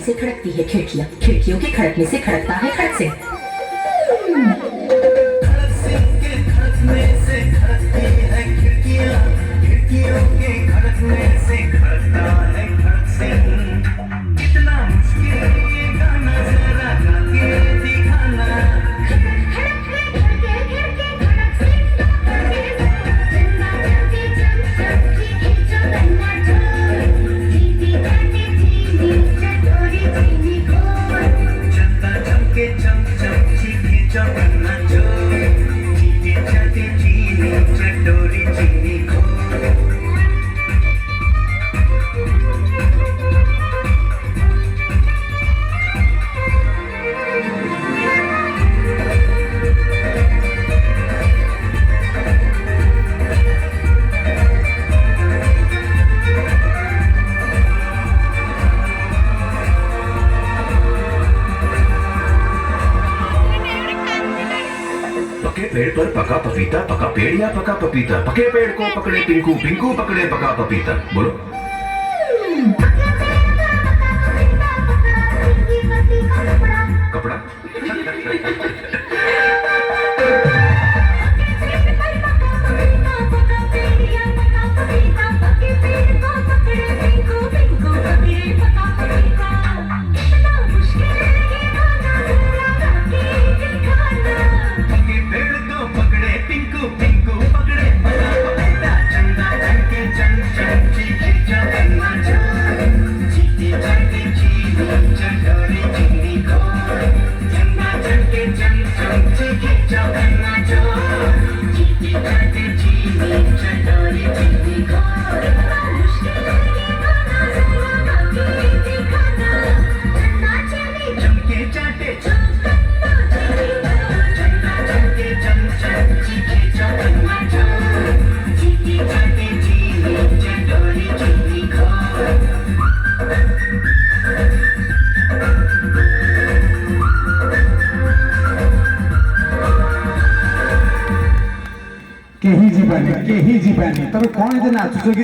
से खड़कती है खिड़कियाँ, खिड़कियों के खड़कने से खड़कता है खड़क सिंह। चंदा चमके चम चम चीखे चमन्ना जो चीखे चाटे चीनी चटोरी चीनी खो। पके पेड़ पर पका पपीता, पका पेड़ या पका पपीता? पके पेड़ को पकड़े पिंकू, पिंकू पकड़े पका पपीता। बोलो। कपड़ा। କେହି ଯିବାନି ତମେ କଣ ଏତେ ନାଚୁଛ କି?